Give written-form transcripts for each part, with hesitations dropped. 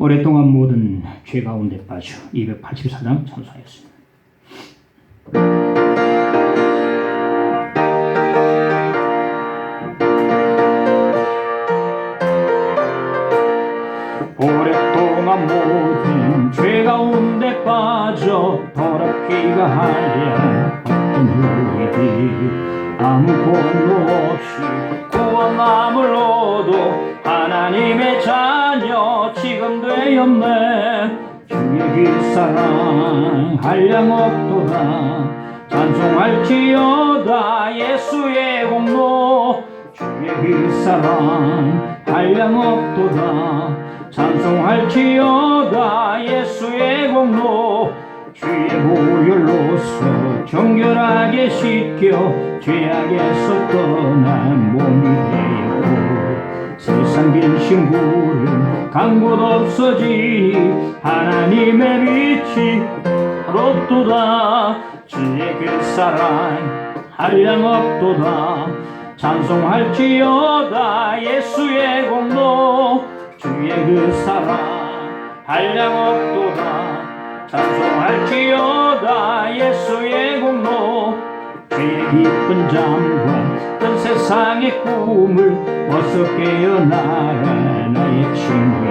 오랫동안 모든 죄 가운데 빠져 284장 찬송하였습니다. 오랫동안 모든 죄 가운데 빠져 더럽기가 하려 어떤 후이들 아무 권도 없이 구원함을 얻어 하나님의 자녀 지금 되었네. 주의 그 사랑 한량 없도다. 찬송할지어다 예수의 공로. 주의 그 사랑 한량 없도다. 찬송할지어다 예수의 공로. 주의 보혈로서 정결하게 씻겨 죄악에서 떠난 몸이 되었고 세상 근심 구름 간 곳 없어지니 하나님의 빛이 없도다. 주의 그 사랑 한량 없도다. 찬송할지어다 예수의 공로. 주의 그 사랑 한량 없도다. 찬송할지어다 예수의 공로. 죄의 깊은 잠과 전 세상의 꿈을 어서 깨어나라 나의 친구.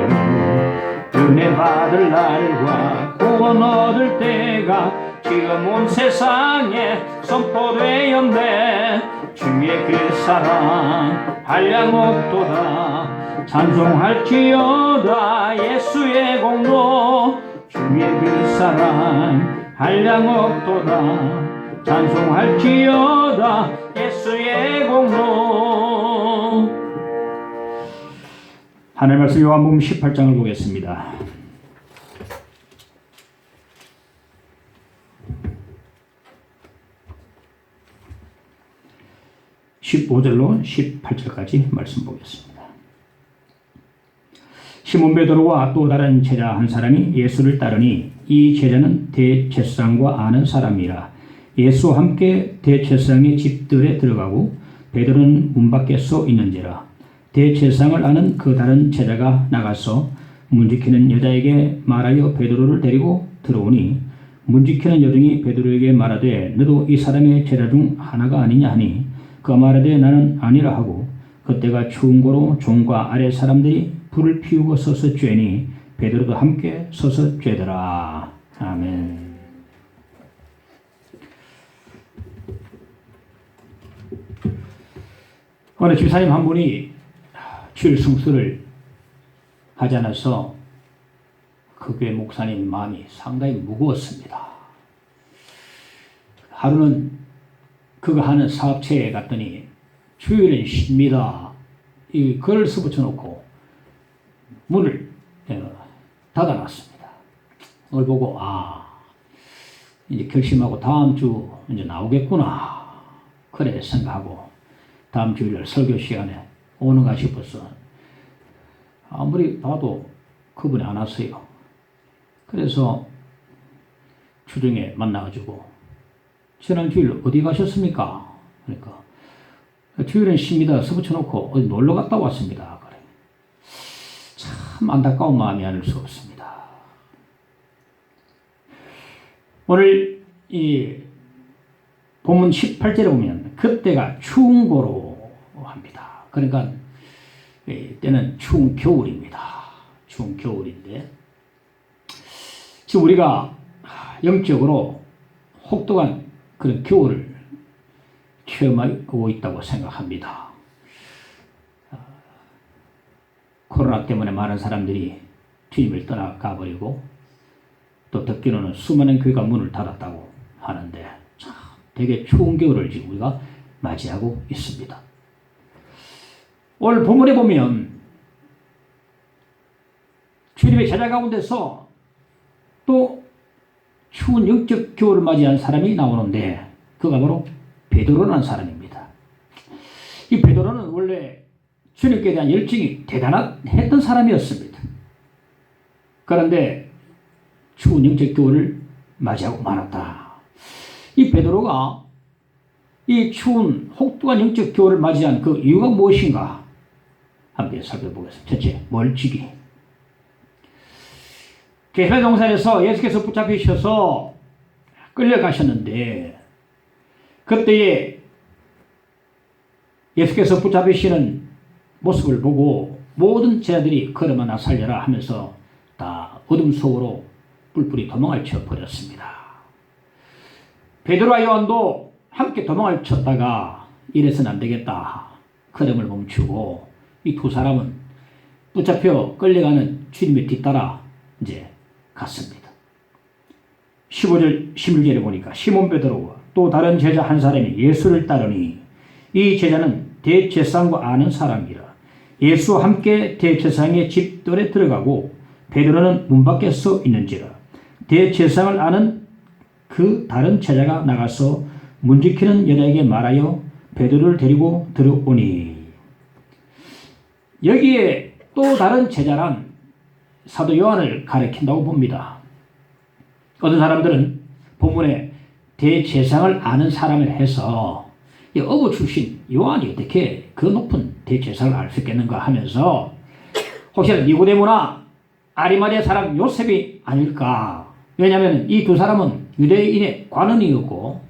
은혜 받을 날과 구원 얻을 때가 지금 온 세상에 선포되었네. 주의 그 사랑 한량 없도다. 찬송할지어다 예수의 공로. 주의 그 사랑 한량 없도다. 찬송할지어다 예수의 공로. 하나님 말씀 요한복음 18장을 보겠습니다. 15절로 18절까지 말씀 보겠습니다. 시몬 베드로와 또 다른 제자 한 사람이 예수를 따르니 이 제자는 대제사장과 아는 사람이라. 예수와 함께 대제사장의 집들에 들어가고 베드로는 문 밖에 서 있는지라. 대제사장을 아는 그 다른 제자가 나가서 문지키는 여자에게 말하여 베드로를 데리고 들어오니 문지키는 여종이 베드로에게 말하되 너도 이 사람의 제자 중 하나가 아니냐 하니 그가 말하되 나는 아니라 하고 그때가 추운 고로 종과 아래 사람들이 불을 피우고 서서 쬐니 베드로도 함께 서서 쬐더라. 아멘. 어느 집사님 한 분이 주일 성수를 하지 않아서 그 교회 목사님 마음이 상당히 무거웠습니다. 하루는 그가 하는 사업체에 갔더니 주일은 쉽니다. 이 글을 써붙여놓고 문을 닫아놨습니다. 그걸 보고 이제 결심하고 다음 주 이제 나오겠구나 그래 생각하고 다음 주일 설교 시간에 오는가 싶어서 아무리 봐도 그분이 안 왔어요. 그래서 주중에 만나가지고 지난 주일 어디 가셨습니까? 그러니까 주일은 쉽니다. 써붙여놓고 어디 놀러 갔다 왔습니다. 그래. 참 안타까운 마음이 아닐 수 없습니다. 오늘 이 본문 18절에 보면 그때가 추운 고로 합니다. 그러니까 때는 추운 겨울입니다. 추운 겨울인데 지금 우리가 영적으로 혹독한 그런 겨울을 체험하고 있다고 생각합니다. 코로나 때문에 많은 사람들이 주님을 떠나가버리고 또 듣기로는 수많은 교회가 문을 닫았다고 하는데 참 되게 추운 겨울을 지금 우리가 맞이하고 있습니다. 오늘 본문에 보면 주님의 제자 가운데서 또 추운 영적 겨울을 맞이한 사람이 나오는데 그가 바로 베드로라는 사람입니다. 이 베드로는 원래 주님께 대한 열정이 대단했던 사람이었습니다. 그런데 추운 영적 겨울을 맞이하고 말았다. 이 베드로가 이 추운 혹독한 영적 겨울을 맞이한 그 이유가 무엇인가 함께 살펴보겠습니다. 첫째, 멀찍이. 겟세마네 동산에서 예수께서 붙잡히셔서 끌려가셨는데 그때에 예수께서 붙잡히시는 모습을 보고 모든 제자들이 걸음아 나 살려라 하면서 다 어둠 속으로 뿔뿔이 도망을 쳐버렸습니다. 베드로와 요한도 함께 도망을 쳤다가 이래서는 안 되겠다. 걸음을 멈추고 이 두 사람은 붙잡혀 끌려가는 주님의 뒤따라 이제 갔습니다. 15절 16절에 보니까 시몬 베드로와 또 다른 제자 한 사람이 예수를 따르니 이 제자는 대제사장과 아는 사람이라. 예수와 함께 대제사장의 집들에 들어가고 베드로는 문 밖에 서 있는지라. 대제사장을 아는 그 다른 제자가 나가서 문 지키는 여자에게 말하여 베드로를 데리고 들어오니. 여기에 또 다른 제자란 사도 요한을 가리킨다고 봅니다. 어떤 사람들은 본문에 대제사장을 아는 사람을 해서 이 어부 출신 요한이 어떻게 그 높은 대제사장을 알 수 있겠는가 하면서 혹시나 니고데모나 아리마대 사람 요셉이 아닐까. 왜냐하면 이 두 사람은 유대인의 관원이었고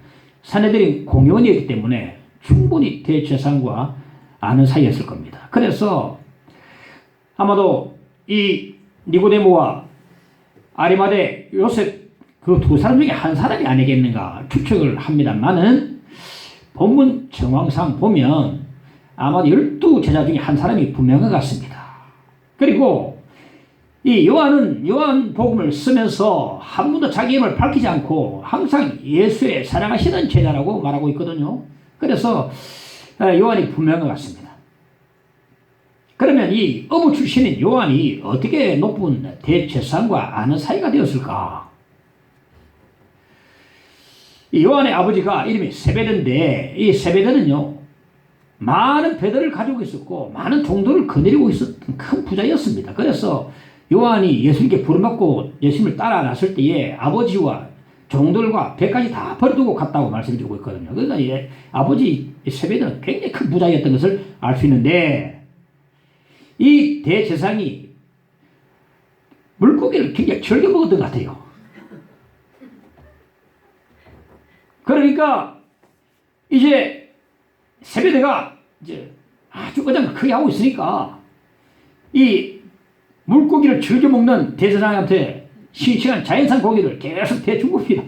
사내들이 공의원이었기 때문에 충분히 대제사장과 아는 사이였을 겁니다. 그래서 아마도 이 니고데모와 아리마대 요셉 그 두 사람 중에 한 사람이 아니겠는가 추측을 합니다만은 본문 정황상 보면 아마도 12제자 중에 한 사람이 분명한 것 같습니다. 그리고 이 요한은 요한복음을 쓰면서 한 번도 자기 이름을 밝히지 않고 항상 예수의 사랑하시는 제자라고 말하고 있거든요. 그래서 요한이 분명한 것 같습니다. 그러면 이 어부 출신인 요한이 어떻게 높은 대제사장과 아는 사이가 되었을까? 이 요한의 아버지가 이름이 세베드인데 이 세베드는요 많은 배들을 가지고 있었고 많은 종들을 거느리고 있었던 큰 부자였습니다. 그래서 요한이 예수님께 부름받고 예수님을 따라 나설 때에 아버지와 종들과 배까지 다 버려두고 갔다고 말씀드리고 있거든요. 그러니까 아버지 세베드는 굉장히 큰 부자였던 것을 알 수 있는데 이 대제사장이 물고기를 굉장히 즐겨 먹었던 것 같아요. 그러니까 이제 세베드가 이제 아주 어장을 크게 하고 있으니까 이 물고기를 즐겨 먹는 대제사장한테 싱싱한 자연산 고기를 계속 대준 겁니다.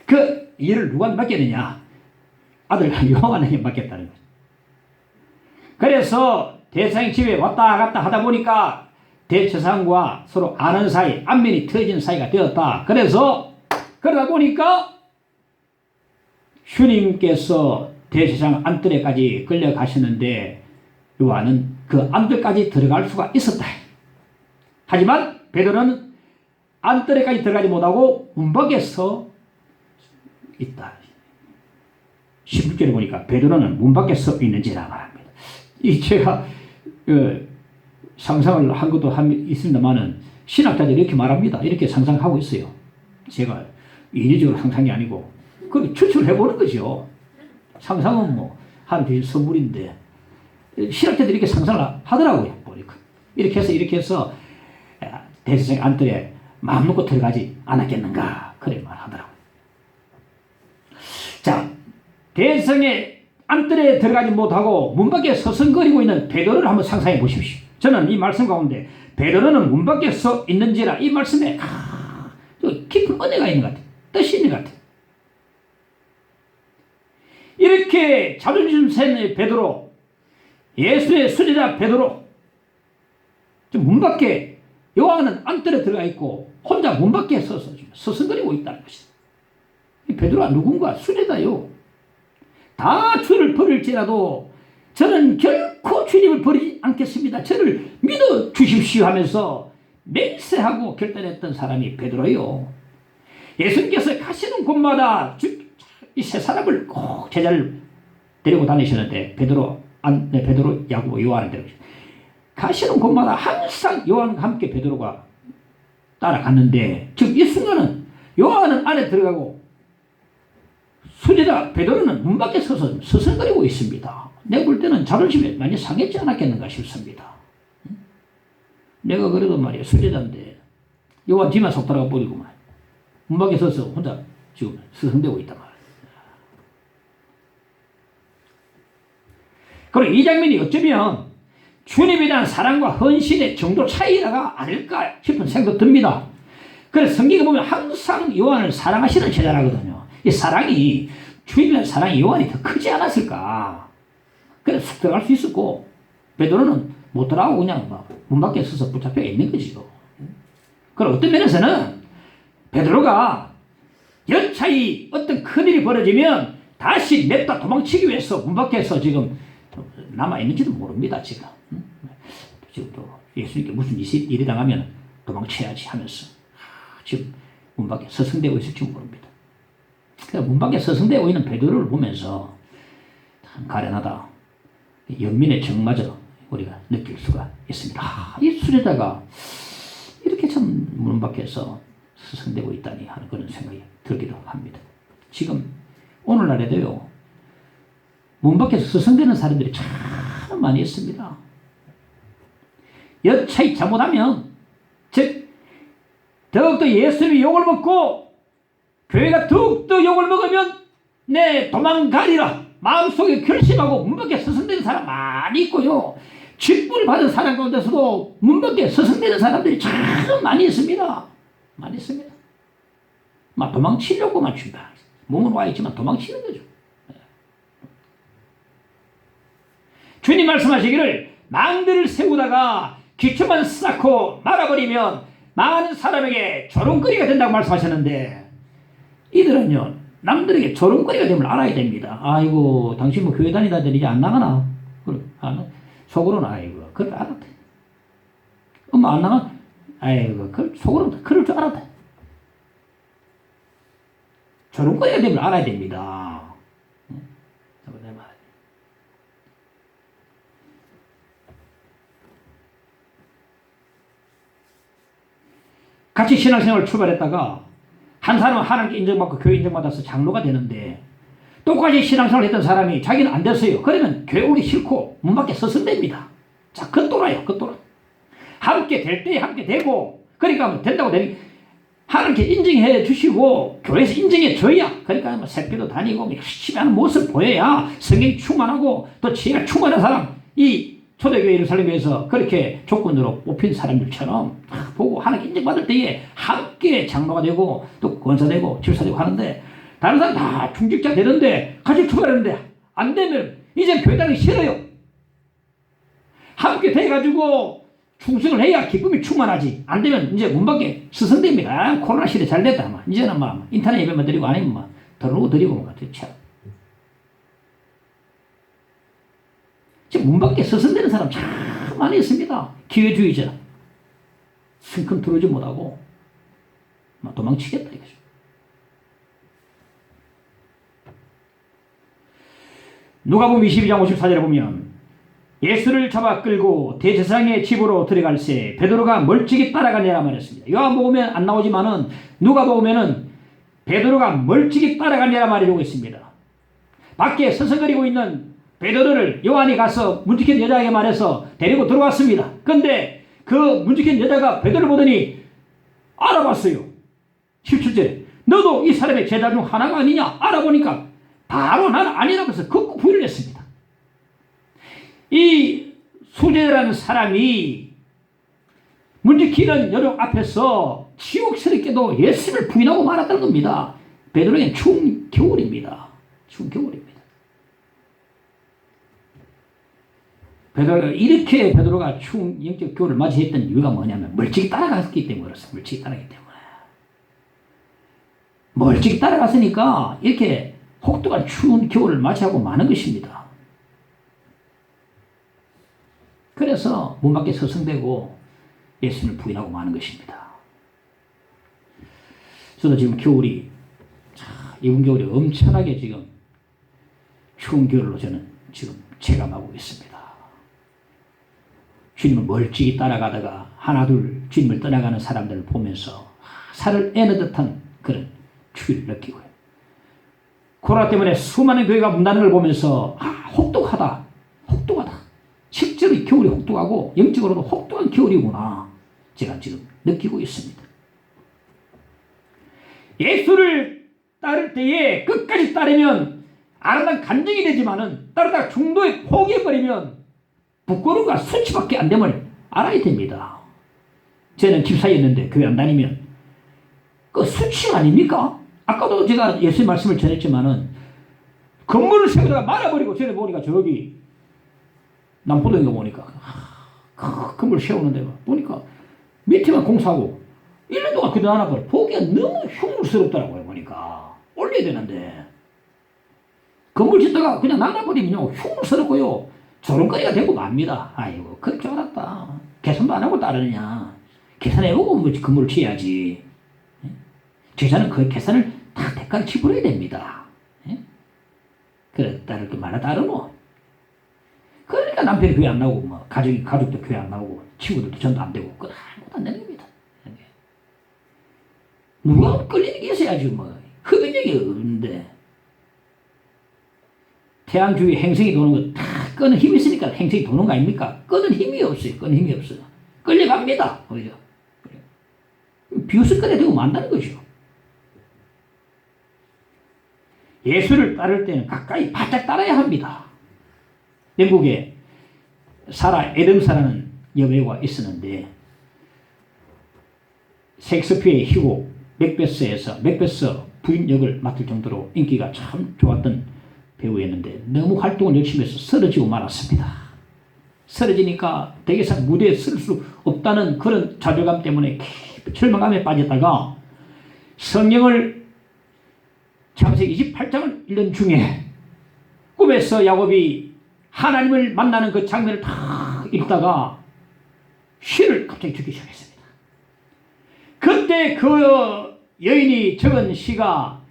그 일을 누구한테 맡겼느냐? 아들 요한에게 맡겼다는 거죠. 그래서 대제사장 집에 왔다 갔다 하다 보니까 대제사장과 서로 아는 사이, 안면이 트여지는 사이가 되었다. 그래서 그러다 보니까 주님께서 대제사장 안뜰에까지 끌려가셨는데 요한은 그 안뜰까지 들어갈 수가 있었다. 하지만 베드로는 안뜰에까지 들어가지 못하고 문 밖에 서 있다. 16절에 보니까 베드로는 문 밖에 서 있는지라 말합니다. 이 제가 상상을 한 것도 있습니다만은 신학자들이 이렇게 말합니다. 이렇게 상상하고 있어요. 제가 인위적으로 상상이 아니고 그 추측을 해보는 거죠. 상상은 뭐 하나님의 선물인데 신학자들이 이렇게 상상을 하더라고요. 보니까 이렇게 해서 대제사장 안뜰에 마음 놓고 들어가지 않았겠는가 그래 말하더라고요. 자, 대제사장의 안뜰에 들어가지 못하고 문 밖에 서성거리고 있는 베드로를 한번 상상해 보십시오. 저는 이 말씀 가운데 베드로는 문 밖에 서 있는지라 이 말씀에 깊은 은혜가 있는 것 같아요. 뜻이 있는 것 같아요. 이렇게 자존심 센 베드로, 예수의 수제자 베드로, 문 밖에 요한은 안뜰에 들어가 있고 혼자 문 밖에 서서 서성거리고 있다는 것이다. 베드로가 누군가? 수제자요. 다 주를 버릴지라도 저는 결코 주님을 버리지 않겠습니다. 저를 믿어 주십시오 하면서 맹세하고 결단했던 사람이 베드로예요. 예수님께서 가시는 곳마다 이 세 사람을 꼭 제자를 데리고 다니셨는데 베드로, 야고보, 요한을 데리고 가시는 곳마다 항상 요한과 함께 베드로가 따라갔는데 지금 이 순간은 요한은 안에 들어가고 수제자 베드로는 문 밖에 서서 서성거리고 있습니다. 내가 볼 때는 자존심이 많이 상했지 않았겠는가 싶습니다. 내가 그래도 말이야 수제자인데 요한 뒤만 속 들어가 버리고 말 문 밖에 서서 혼자 지금 스승되고 있단 말이야. 그리고 이 장면이 어쩌면 주님에 대한 사랑과 헌신의 정도 차이가 아닐까 싶은 생각도 듭니다. 그래서 성경에 보면 항상 요한을 사랑하시는 제자라거든요. 이 사랑이 주님에 대한 사랑이 요한이 더 크지 않았을까. 그래서 쑥 들어갈 수 있었고 베드로는 못 들어가고 그냥 문 밖에 서서 붙잡혀 있는 거지요. 그리고 어떤 면에서는 베드로가 여차히 어떤 큰일이 벌어지면 다시 냅다 도망치기 위해서 문 밖에서 지금 남아있는지도 모릅니다. 지금 또 예수님께 무슨 일이 당하면 도망쳐야지 하면서 지금 문 밖에 서성대고 있을지 모릅니다. 문 밖에 서성대고 있는 베드로를 보면서 참 가련하다. 연민의 정마저 우리가 느낄 수가 있습니다. 이 수제자가 이렇게 참 문 밖에서 서성대고 있다니 하는 그런 생각이 들기도 합니다. 지금 오늘날에도요. 문 밖에서 서성대는 사람들이 참 많이 있습니다. 여차히 잘못하면 즉 더욱더 예수님이 욕을 먹고 교회가 더욱더 욕을 먹으면 내 도망가리라 마음속에 결심하고 문 밖에 서성대는 사람 많이 있고요. 직분을 받은 사람 가운데서도 문 밖에 서성대는 사람들이 참 많이 있습니다. 많이 있습니다. 막 도망치려고만 준다. 몸은 와 있지만 도망치는 거죠. 주님 말씀하시기를 망대를 세우다가 기초만 쌓고 말아버리면 많은 사람에게 조롱거리가 된다고 말씀하셨는데 이들은요 남들에게 조롱거리가 됨을 알아야 됩니다. 아이고 당신 뭐 교회 다니다더니 이제 안 나가나? 그래, 속으로는 아이고 그걸 알았대. 엄마 안 나가? 아이고 그 속으로는 그럴 줄 알았대. 조롱거리가 됨을 알아야 됩니다. 같이 신앙생활을 출발했다가 한 사람은 하나님께 인정받고 교회 인정받아서 장로가 되는데 똑같이 신앙생활을 했던 사람이 자기는 안 됐어요. 그러면 교회 오기 싫고 문 밖에 서성댑니다. 자, 겉돌아요. 겉돌아. 함께 될 때 함께 되고 그러니까 된다고 되니 하나님께 인정해 주시고 교회에서 인정해 줘야 그러니까 뭐 새벽도 다니고 열심히 하는 모습을 보여야 성경이 충만하고 또 지혜가 충만한 사람 이 초대교회 예루살렘에서 그렇게 조건으로 뽑힌 사람들처럼 보고 하나님께 인정받을 때에 함께 장로가 되고 또 권사되고 집사되고 하는데 다른 사람 다 중직자 되는데 같이 출발했는데 안 되면 이제 교회 다니기 싫어요. 함께 돼가지고 충성을 해야 기쁨이 충만하지. 안 되면 이제 문 밖에 스승됩니다. 코로나 시대 잘 됐다. 막. 이제는 막 인터넷 예배만 드리고 아니면 막 들어오고 드리고 막 대체. 지금 문 밖에 스승되는 사람 참 많이 있습니다. 기회주의자. 성큼 들어오지 못하고 막 도망치겠다 이거죠. 누가복음 22장 54절에 보면 예수를 잡아 끌고 대제사장의 집으로 들어갈새 베드로가 멀찍이 따라가니라 말했습니다. 요한복음에 안 나오지만은 누가복음에는 베드로가 멀찍이 따라가니라 말해주고 있습니다. 밖에 서성거리고 있는 베드로를 요한이 가서 문지킨 여자에게 말해서 데리고 들어왔습니다. 그런데 그 문지킨 여자가 베드로를 보더니 알아봤어요. 17절에 너도 이 사람의 제자 중 하나가 아니냐? 알아보니까 바로 나는 아니라고 해서 극구 부인을 했습니다. 이 수제라는 사람이 문지키는 여러 앞에서 지옥스럽게도 예수를 부인하고 말았다는 겁니다. 베드로에게는 추운 겨울입니다. 추운 겨울입니다. 베드로가 추운 영적 겨울을 맞이했던 이유가 뭐냐면 멀찍이 따라갔기 때문에 그렇습니다. 멀찍이 따라갔기 때문에. 멀찍이 따라갔으니까 이렇게 혹독한 추운 겨울을 맞이하고 마는 것입니다. 그래서 문 밖에 서성대고 예수님을 부인하고 마는 것입니다. 저도 지금 겨울이 이번 겨울이 엄청나게 지금 추운 겨울로 저는 지금 체감하고 있습니다. 주님을 멀찍이 따라가다가 하나둘 주님을 떠나가는 사람들을 보면서 살을 애는 듯한 그런 추위를 느끼고요. 코로나 때문에 수많은 교회가 문 닫는 걸 보면서 혹독하다. 실제로 겨울이 혹독하고 영적으로도 혹독한 겨울이구나 제가 지금 느끼고 있습니다. 예수를 따를 때에 끝까지 따르면 아름다운 감정이 되지만은 따르다가 중도에 포기해버리면 부끄러움과 수치밖에 안 됨을 알아야 됩니다. 저는 집사였는데 교회 안 다니면 그 수치 아닙니까? 아까도 제가 예수의 말씀을 전했지만은 건물을 세우다가 말아버리고 전에 보니까 저기 남포동인가 보니까 그 건물 세우는데 보니까 밑에만 공사하고 1년 동안 그대로 안 하고 보기가 너무 흉물스럽더라고요. 보니까 올려야 되는데 건물 짓다가 그냥 나눠버리면요 흉물스럽고요 조롱거리가 되고 맙니다. 아이고 그럴 줄 알았다. 계산도 안 하고 따르느냐. 계산해보고 뭐 건물을 지어야지. 제자는 그 계산을 다 대가를 지불해야 됩니다. 그래 따를 그 말아 따르노. 그러니까 남편이 교회 안 나오고 뭐 가족도 교회 안 나오고 친구들도 전도 안 되고 그거 아무것도 안 되는 겁니다. 누가 끌리는 게 있어야지 뭐 흡연력이 없는데 태양 주위에 행성이 도는 거 다 끄는 힘이 있으니까 행성이 도는 거 아닙니까? 끄는 힘이 없어요. 끄는 힘이 없어요. 끌려갑니다. 그죠? 비웃을 거래 되고 만다는 거죠. 예수를 따를 때는 가까이 바짝 따라야 합니다. 영국에 에덤사라는 여배우가 있었는데 셰익스피어의 희곡 맥베스에서 맥베스 부인 역을 맡을 정도로 인기가 참 좋았던 배우였는데 너무 활동을 열심히 해서 쓰러지고 말았습니다. 쓰러지니까 더 이상 무대에 설 수 없다는 그런 좌절감 때문에 절망감에 빠졌다가 성경을 창세기 28장을 읽는 중에 꿈에서 야곱이 하나님을 만나는 그 장면을 다 읽다가 시를 갑자기 듣기 시작했습니다. 그때 그 여인이 적은 시가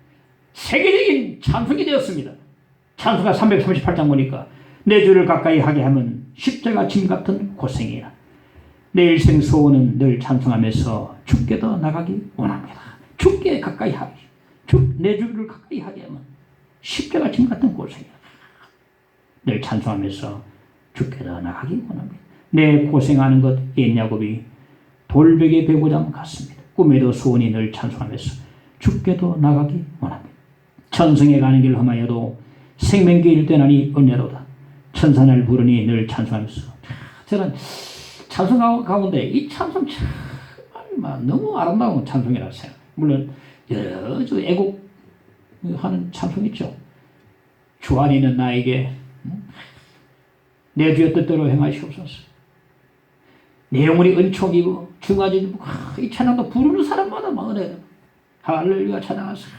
세계적인 찬송이 되었습니다. 찬송가 338장 보니까 내 주를 가까이 하게 하면 십자가 짐 같은 고생이야. 내 일생 소원은 늘 찬송하면서 주께 더 나가기 원합니다. 주께 가까이 하기. 내 주를 가까이 하게 하면 십자가 짐 같은 고생이야. 늘 찬송하면서 주께 더 나가기 원합니다. 내 고생하는 것 옛 야곱이 돌베개 배고잠 같습니다. 꿈에도 소원이 늘 찬송하면서 주께 더 나가기 원합니다. 천성에 가는 길 험하여도 생명길 떠나니 은혜로다. 천사날 부르니 늘 찬송하면서 저는 찬송 가운데 이 찬송 참 너무 아름다운 찬송이라고 생각해요. 물론 여러 애곡하는 찬송 있죠. 주 안에 있는 나에게 내 주의 뜻대로 행하시옵소서. 내 영혼이 은총이고 중화지고 이 찬양도 부르는 사람마다 막 은혜 할렐루야 찬양하세요.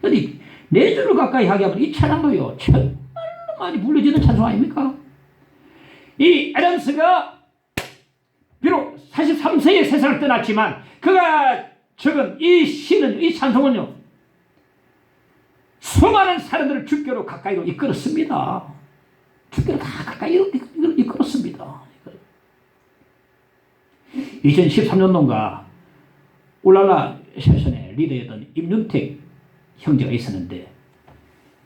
근데 내 주를 가까이 하게 하면 이 찬양도요 정말로 많이 불러지는 찬송 아닙니까? 이 애덤스가 비록 43세에 세상을 떠났지만 그가 적은 이 시는 이 찬송은요 수많은 사람들을 주께로 가까이로 이끌었습니다. 주께로 다 가까이로 이끌었습니다. 2013년도인가 울랄라 세션의 리더였던 임윤택 형제가 있었는데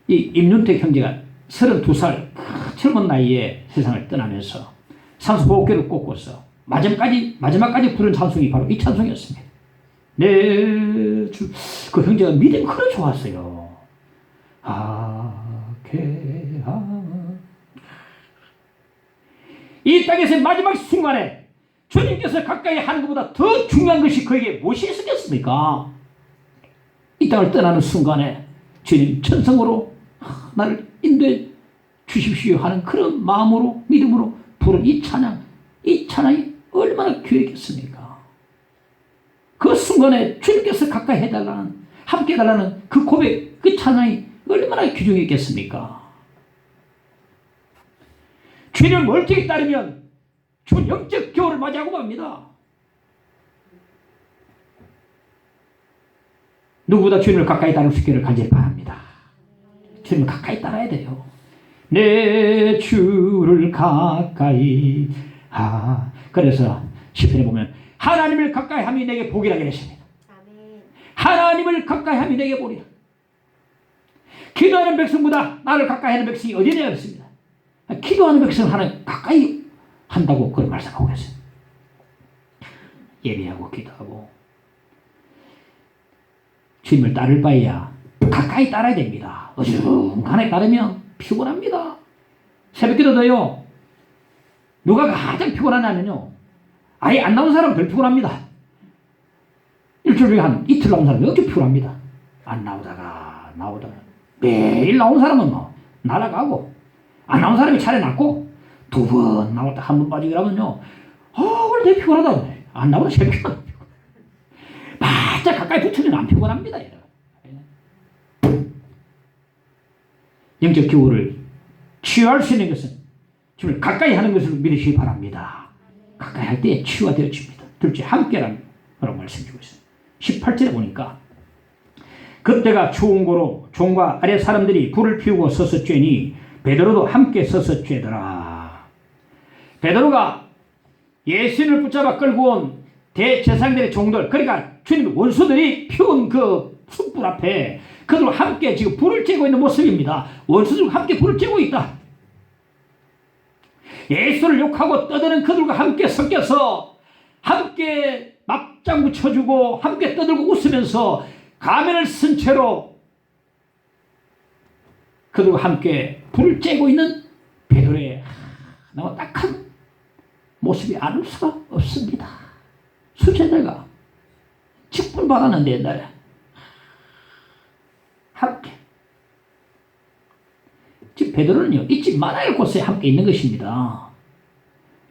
이 임윤택 형제가 32살 젊은 나이에 세상을 떠나면서 산소호흡기를 꽂고서 마지막까지 부른 찬송이 바로 이 찬송이었습니다. 그 형제가 믿음이 그렇게 좋았어요. 이 땅에서의 마지막 순간에 주님께서 가까이 하는 것보다 더 중요한 것이 그에게 무엇이 있었겠습니까? 이 땅을 떠나는 순간에 주님 천성으로 나를 인도해 주십시오 하는 그런 마음으로 믿음으로 부른 이 찬양이 얼마나 귀했겠습니까? 그 순간에 주님께서 가까이 해달라는 함께 해달라는 그 고백 그 찬양이 얼마나 귀중히 있겠습니까? 주님을 멀찍이 따르면 주 영적 겨울을 맞이하고 맙니다. 누구보다 주님을 가까이 따를 수 있기를 간절히 바랍니다. 주님을 가까이 따라야 돼요. 내 주를 가까이 그래서 시편에 보면 하나님을 가까이 함이 내게 복이라 그랬습니다. 하나님을 가까이 함이 내게 복이라. 기도하는 백성보다 나를 가까이 하는 백성이 어디냐 그랬습니다. 기도하는 백성은 하나님 가까이 한다고 그걸 말씀하고 계세요. 예배하고 기도하고 주님을 따를 바에야 가까이 따라야 됩니다. 어중간하게 따르면 피곤합니다. 새벽기도도요. 누가 가장 피곤하냐면요. 아예 안 나온 사람은 덜 피곤합니다. 일주일 중에 한 이틀 나온 사람은 역시 피곤합니다. 안 나오다가 매일 나온 사람은 뭐 날아가고 안 나온 사람이 차례 났고 두 번 나왔다 한 번 빠지게 하면요. 오늘 되게 피곤하다. 안 나오다 제일 피곤하다. 바짝 가까이 붙으면 안 피곤합니다. 영적 기호를 치유할 수 있는 것은 주님을 가까이 하는 것을 믿으시기 바랍니다. 가까이 할 때 치유가 되어집니다. 둘째, 함께라는 라고 말씀해주고 있습니다. 18절에 보니까 그때가 추운 고로 종과 아래 사람들이 불을 피우고 서서 쬐니 베드로도 함께 서서 쬐더라. 베드로가 예수님을 붙잡아 끌고 온 대제사장들의 종들, 그러니까 주님의 원수들이 피운 그 숯불 앞에 그들과 함께 지금 불을 쬐고 있는 모습입니다. 원수들과 함께 불을 쬐고 있다. 예수를 욕하고 떠드는 그들과 함께 섞여서 함께 맞장구 쳐주고 함께 떠들고 웃으면서 가면을 쓴 채로 그들과 함께 불을 쬐고 있는 베드로의 너무 딱한 모습이 아닐 수가 없습니다. 수제자가 직분 받았는데 옛날에 함께 지금 베드로는요 잊지 말아야 할 곳에 함께 있는 것입니다.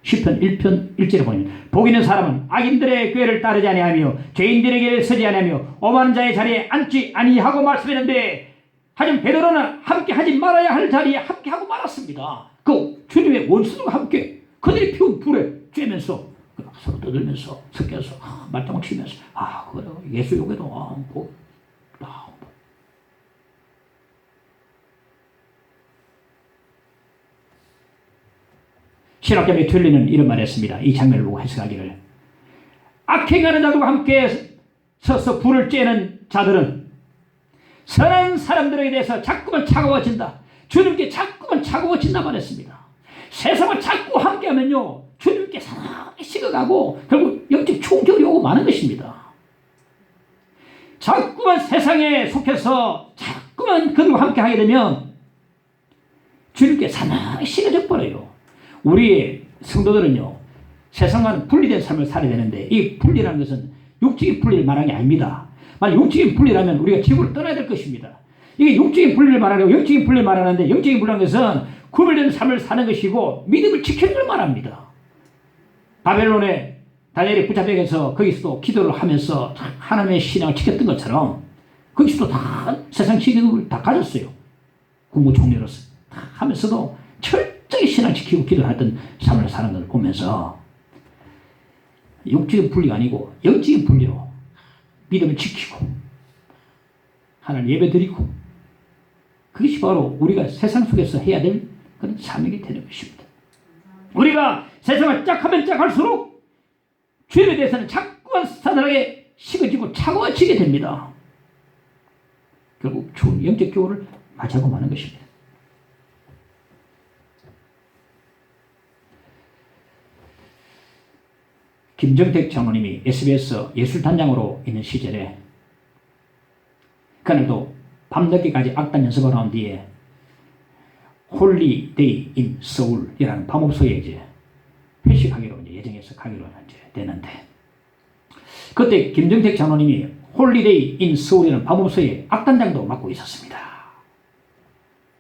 시편 1편 1절에 보면 복 있는 사람은 악인들의 꾀를 따르지 아니하며 죄인들의 길에 서지 아니하며 오만한 자의 자리에 앉지 아니하고 말씀했는데 하지만 베드로는 함께 하지 말아야 할 자리에 함께 하고 말았습니다. 그 주님의 원수들과 함께 그들이 피운 불에 쬐면서 서로 떠들면서 섞여서 말짱을 치면서 그래 예수 욕에도 신학자의 틀리는 이런 말을 했습니다. 이 장면을 보고 해석하기를 악행하는 자들과 함께 서서 불을 쬐는 자들은 선한 사람들에게 대해서 자꾸만 차가워진다. 주님께 자꾸만 차가워진다 말했습니다. 세상을 자꾸 함께하면요 주님께 사랑하게 식어가고 결국 영적 충격이 오고 마는 것입니다. 자꾸만 세상에 속해서 자꾸만 그들과 함께하게 되면 주님께 사랑하게 식어져 버려요. 우리 성도들은요 세상과는 분리된 삶을 살아야 되는데 이 분리라는 것은 육적인 분리를 말하는 게 아닙니다. 만약 육적인 분리라면 우리가 지구를 떠나야 될 것입니다. 이게 육적인 분리를 말하고 영적인 분리를 말하는데 영적인 분리라는 것은 구별된 삶을 사는 것이고 믿음을 지키는 걸 말합니다. 바벨론에 다니엘이 붙잡혀서 거기서도 기도를 하면서 하나님의 신앙을 지켰던 것처럼 거기서도 다 세상 지능을 다 가졌어요. 국무총리로서 다 하면서도 철저히 신앙을 지키고 기도를 했던 삶을 사는 것을 보면서 육적인 분리가 아니고 영적인 분리로 믿음을 지키고 하나님 예배드리고 그것이 바로 우리가 세상 속에서 해야 될 그런 사명이 되는 것입니다. 우리가 세상을 짝 하면 짝 할수록 주님에 대해서는 자꾸만 사단에게 식어지고 차가워지게 됩니다. 결국 좋은 영적 교훈을 맞이하고 마는 것입니다. 김정택 장로님이 SBS 예술단장으로 있는 시절에 그날도 밤늦게까지 악단 연습을 한 뒤에 홀리데이 인 서울이라는 밤업소에 이제 회식하기로 이제 예정해서 가기로 이제 되는데 그때 김정택 장로님이 홀리데이 인 서울이라는 밤업소에 악단장도 맡고 있었습니다.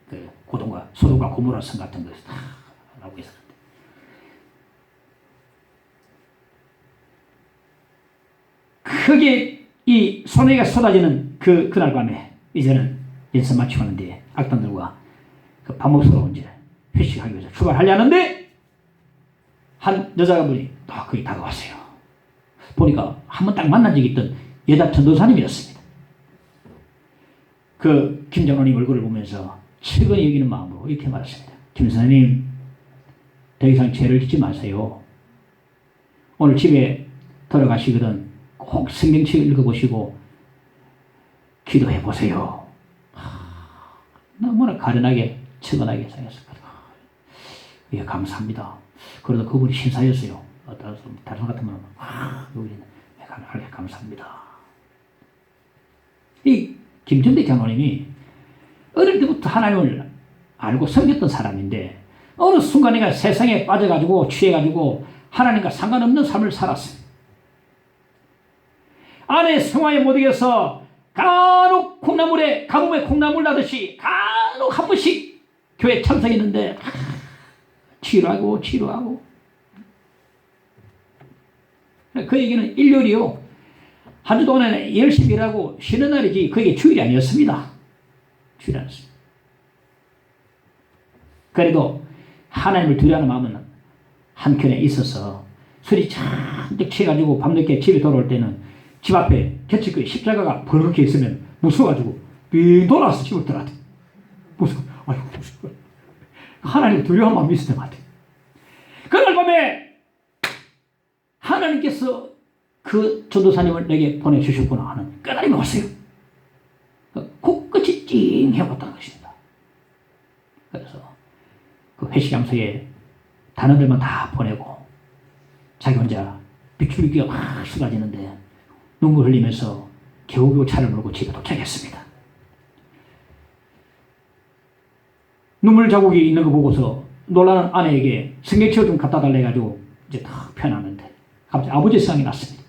그 고동과 소돔과 고모라 성 같은 것을 다 하고 있었는데 크게 이 소나기가 쏟아지는 그날 밤에 이제는 연습 마치고 하는 뒤에 악단들과 그 밤업소로 이제 회식하기 위해서 출발하려는데 한 여자가 분이 딱 거기 다가왔어요. 보니까 한 번 딱 만난 적이 있던 여자 전도사님이었습니다. 그 김 장로님 얼굴을 보면서 측은히 여기는 마음으로 이렇게 말했습니다. 김 선생님, 더 이상 죄를 짓지 마세요. 오늘 집에 들어가시거든 꼭 성경책 읽어보시고 기도해 보세요. 너무나 가련하게 측은하게 생겼습니다. 예, 감사합니다. 그러다 그분이 신사였어요. 다른 사람 같으면 여기는 감사합니다. 이 김천대 장로님이 어릴 때부터 하나님을 알고 섬겼던 사람인데 어느 순간에 세상에 빠져가지고 취해가지고 하나님과 상관없는 삶을 살았어요. 아내 생활에 못 이겨서 간혹 콩나물에 가뭄에 콩나물 나듯이 간혹 한 번씩 교회 참석했는데 치료하고 그 얘기는 일요일이요. 한 주 동안에 열심히 일하고 쉬는 날이지 그게 주일이 아니었습니다. 주일이 아니었습니다. 그래도 하나님을 두려워하는 마음은 한켠에 있어서 술이 잔뜩 취해가지고 밤늦게 집에 돌아올 때는 집 앞에 곁에 십자가가 버럭 있으면 무서워가지고 빙 돌아서 집을 들어갔대. 무서워. 하나님을 두려워하는 마음이 있었던 것 같아요. 그날 밤에 하나님께서 그 전도사님을 내게 보내주셨구나 하는 깨달음이 왔어요. 코끝이 찡해왔다는 것입니다. 그래서 그 회식 장소에 단원들만 다 보내고 자기 혼자 비추기가 막 쏟아지는데 눈물 흘리면서 겨우겨우 차를 몰고 집에 도착했습니다. 눈물 자국이 있는 거 보고서 놀라는 아내에게 성경책을 좀 갖다 달래 가지고 이제 딱 펴놨는데 갑자기 아버지 생각이 났습니다.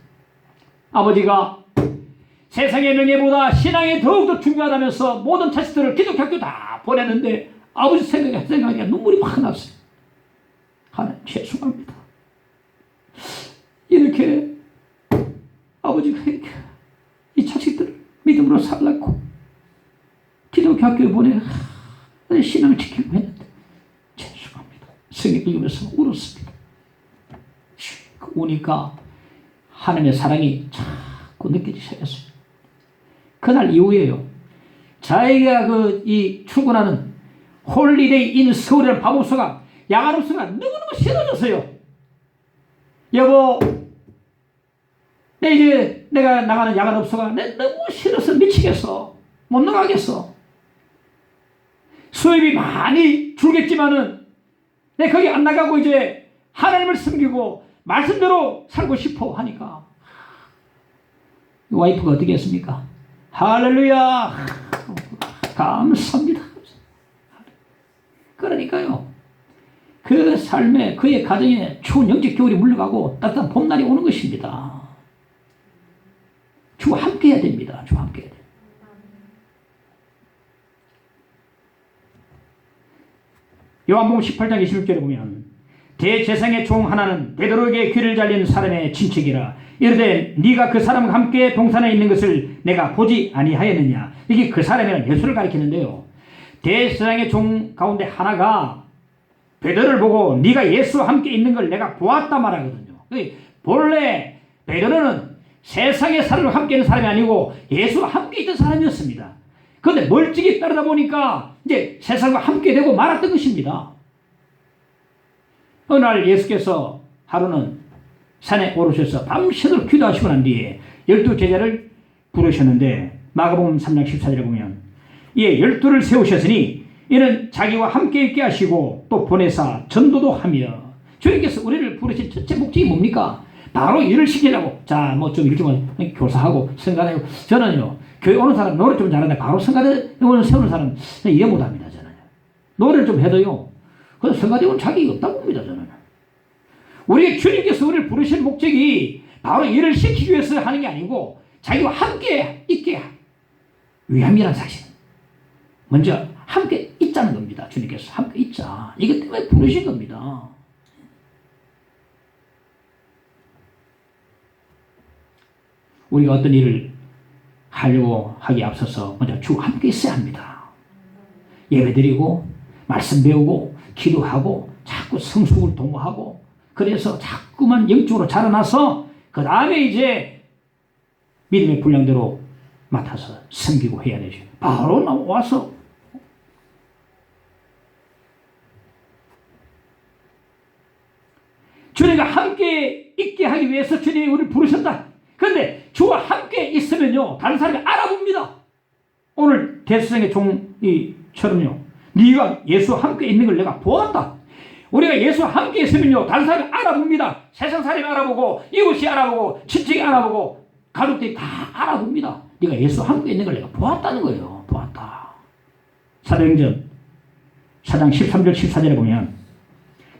아버지가 세상의 명예보다 신앙이 더욱더 중요하다면서 모든 자식들을 기독학교 다 보냈는데 아버지 생각에 눈물이 확 났어요. 하나님 죄송합니다. 이렇게 아버지가 이렇게 이 자식들을 믿음으로 살랐고 기독학교에 보내 신앙을 지키려고 했는데 죄송합니다. 성경 읽으면서 울었습니다. 우니까 하나님의 사랑이 자꾸 느껴지기 시작했어요. 그날 이후에요. 자기가 출근하는 홀리데이 인 서울이라는 밥업소가 야간업소가 너무너무 싫어졌어요. 여보, 내가 나가는 야간업소가 너무 싫어서 미치겠어. 못 나가겠어. 수입이 많이 줄겠지만은 내 거기 안 나가고 이제 하나님을 섬기고 말씀대로 살고 싶어 하니까 와이프가 어떻게 했습니까? 할렐루야! 감사합니다. 그러니까요. 그 삶에 그의 가정에 추운 영적 겨울이 물러가고 따뜻한 봄날이 오는 것입니다. 주와 함께 해야 됩니다. 주와 함께 해야 됩니다. 요한복음 18장 26절에 보면 대제사장의 종 하나는 베드로에게 귀를 잘린 사람의 친척이라 이르되 네가 그 사람과 함께 동산에 있는 것을 내가 보지 아니하였느냐. 이게 그 사람이란 예수를 가리키는데요. 대제사장의 종 가운데 하나가 베드로를 보고 네가 예수와 함께 있는 걸 내가 보았다 말하거든요. 본래 베드로는 세상의 사람과 함께 있는 사람이 아니고 예수와 함께 있던 사람이었습니다. 그런데 멀찍이 따르다 보니까 이제 세상과 함께 되고 말았던 것입니다. 어느 날 예수께서 하루는 산에 오르셔서 밤새도록 기도하시고 난 뒤에 12제자를 부르셨는데 마가복음 3장 14절에 보면 이에 12를 세우셨으니 이는 자기와 함께 있게 하시고 또 보내사 전도도 하며. 주님께서 우리를 부르신 첫째 목적이 뭡니까? 바로 일을 시키려고. 자, 뭐 좀 일찍은 교사하고 성가대고. 저는요, 교회 오는 사람 노래 좀 잘하는데 바로 성가대원을 세우는 사람 이해 못합니다. 저는 노래를 좀 해도요, 그래서 성가대원 자격이 없다고 봅니다. 저는 우리 주님께서 우리를 부르신 목적이 바로 일을 시키기 위해서 하는 게 아니고 자기와 함께 있게 위함이라는 사실. 먼저 함께 있자는 겁니다. 주님께서 함께 있자. 이것 때문에 부르신 겁니다. 우리가 어떤 일을 하려고 하기에 앞서서 먼저 주와 함께 있어야 합니다. 예배드리고 말씀 배우고 기도하고 자꾸 성숙을 도모하고 그래서 자꾸만 영적으로 자라나서 그 다음에 이제 믿음의 분량대로 맡아서 섬기고 해야 되죠. 바로 와서 주님과 함께 있게 하기 위해서 주님이 우리를 부르셨다. 그런데 주와 함께 있으면요, 다른 사람이 알아봅니다. 오늘 대제사장의 종이처럼요, 네가 예수와 함께 있는 걸 내가 보았다. 우리가 예수와 함께 있으면요, 다른 사람이 알아봅니다. 세상 사람이 알아보고, 이웃이 알아보고, 친척이 알아보고, 가족들이 다 알아봅니다. 네가 예수와 함께 있는 걸 내가 보았다는 거예요. 보았다. 사도행전 4장 13절 14절에 보면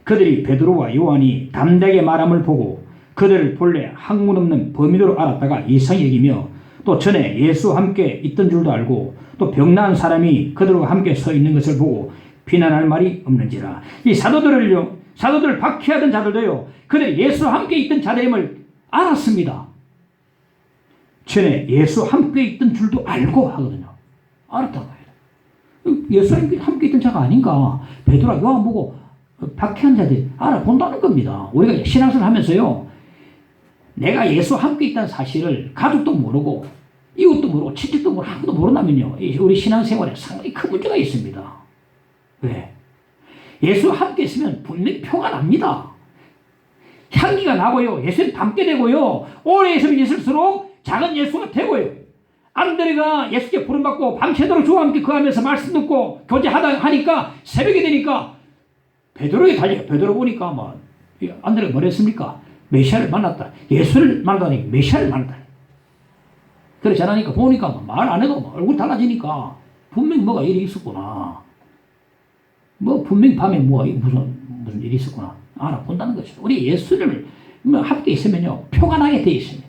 그들이 베드로와 요한이 담대하게 말함을 보고 그들을 본래 학문 없는 범인으로 알았다가 이상히 여기며 또 전에 예수와 함께 있던 줄도 알고 또 병나은 사람이 그들과 함께 서 있는 것을 보고 비난할 말이 없는지라. 이 사도들을 박해하던 자들도요, 그들이 예수와 함께 있던 자들임을 알았습니다. 전에 예수와 함께 있던 줄도 알고 하거든요. 알았다고 해요. 예수와 함께 있던 자가 아닌가. 베드로와 요한 보고 박해한 자들이 알아본다는 겁니다. 우리가 신앙생활 하면서요, 내가 예수와 함께 있다는 사실을 가족도 모르고 이웃도 모르고 친척도 모르고 아무도 모른다면요, 우리 신앙생활에 상당히 큰 문제가 있습니다. 왜? 예수와 함께 있으면 분명히 표가 납니다. 향기가 나고요, 예수를 닮게 되고요, 오래 있으면 있을수록 작은 예수가 되고요. 안드레가 예수께 부름받고 밤새도록 주와 함께 거하면서 말씀 듣고 교제하다 하니까 새벽이 되니까 베드로에 달려요. 베드로 보니까 안드레가 뭐랬습니까? 메시아를 만났다. 예수를 만나다니 메시아를 만났다. 그렇지 않으니까 보니까 말 안 해도 얼굴 달라지니까 분명히 뭐가 일이 있었구나. 분명히 밤에 무슨 일이 있었구나. 알아본다는 것이죠. 우리 예수를 함께 있으면요, 표가 나게 돼 있습니다.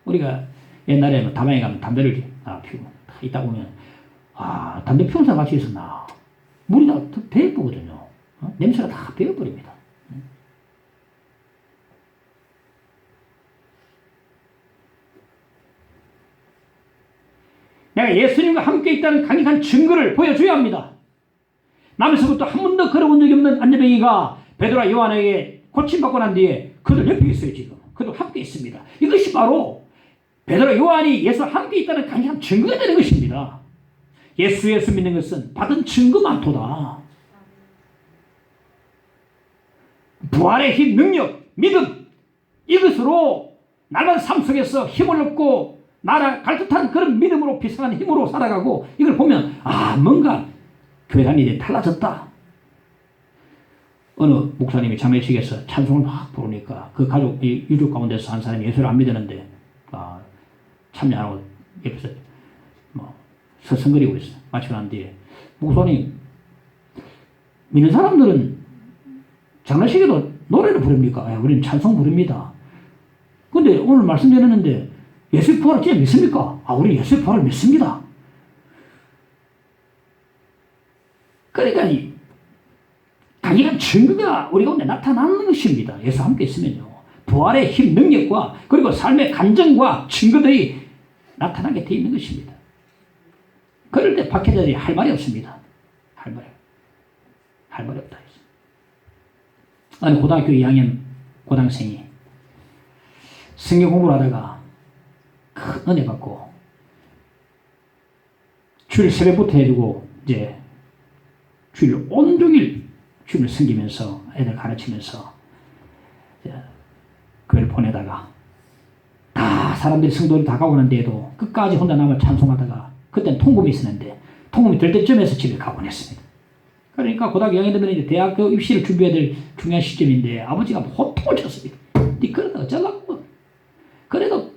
우리가 옛날에 다방에 가면 담배를 피우고 있다 보면, 담배 피우는 사람 같이 있었나. 물이 다 배어버거든요. 냄새가 다 배어버립니다. 내가 예수님과 함께 있다는 강력한 증거를 보여줘야 합니다. 남에서부터 한 번도 걸어본 적이 없는 안전뱅이가 베드로와 요한에게 고침받고 난 뒤에 그들 옆에 있어요. 지금 그들 함께 있습니다. 이것이 바로 베드로와 요한이 예수와 함께 있다는 강력한 증거가 되는 것입니다. 예수 믿는 것은 받은 증거만도다. 부활의 힘, 능력, 믿음, 이것으로 날마다 삶 속에서 힘을 얻고 나라 갈 듯한 그런 믿음으로 비상한 힘으로 살아가고, 이걸 보면 뭔가 교회 다니는데 달라졌다. 어느 목사님이 장례식에서 찬송을 막 부르니까 그 유족 가운데서 한 사람이 예수를 안 믿었는데 참여 안 하고 옆에서 서성거리고 있어요. 마치고 난 뒤에 목사님, 믿는 사람들은 장례식에도 노래를 부릅니까? 우리는 찬송 부릅니다. 근데 오늘 말씀 드렸는데 예수의 부활을 진짜 믿습니까? 우리 예수의 부활을 믿습니다. 그러니까 강력한 증거가 우리 가운데 나타나는 것입니다. 예수와 함께 있으면요, 부활의 힘, 능력과 그리고 삶의 간증과 증거들이 나타나게 되어 있는 것입니다. 그럴 때 박해자들이 할 말이 없습니다. 할 말이 없다. 아니, 고등학교 2학년 고등생이 성경 공부를 하다가 큰 은혜 받고 주일 새벽부터 해주고 이제 주일 온종일 주일을 섬기면서 애들 가르치면서 그걸 보내다가 다 사람들이 성도를 다 가고 난 뒤에도 끝까지 혼자 남아 찬송하다가 그때는 통금이 있었는데 통금이 될 때쯤에서 집에 가곤 했습니다. 그러니까 고등학교 2학년 되면 이제 대학교 입시를 준비해야 될 중요한 시점인데 아버지가 호통을 쳤습니다. 니 그러다 어쩌려고. 그래도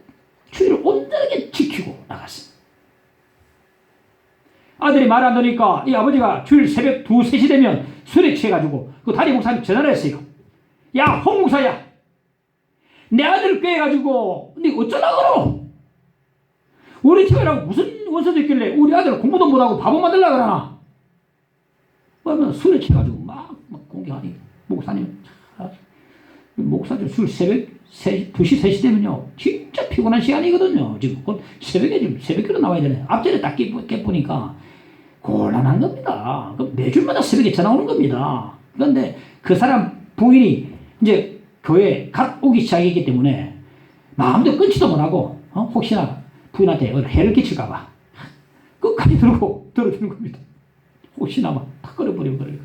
주일을 온전하게 지키고 나갔습니다. 아들이 말 안 들으니까 이 아버지가 주일 새벽 2, 3시 되면 술에 취해가지고 그 담임 목사님 전화를 했어요. 야, 홍 목사야, 내 아들 꾀해가지고 니 어쩌려고. 우리 집에라고 무슨 원서도 있길래 우리 아들 공부도 못하고 바보 만들려고 그러나. 그러면 술에 취해가지고 막 공격하니 목사님 술 새벽 2시, 3시 되면요 진짜 피곤한 시간이거든요. 지금 곧 새벽으로 나와야 되네. 앞전에 딱 깨보니까 곤란한 겁니다. 매주마다 새벽에 전화 오는 겁니다. 그런데 그 사람 부인이 이제 교회에 갓 오기 시작했기 때문에 마음대로 끊지도 못하고 혹시나 부인한테 해를 끼칠까봐 끝까지 들어주는 겁니다. 혹시나 탁 끌어버리고 그래요.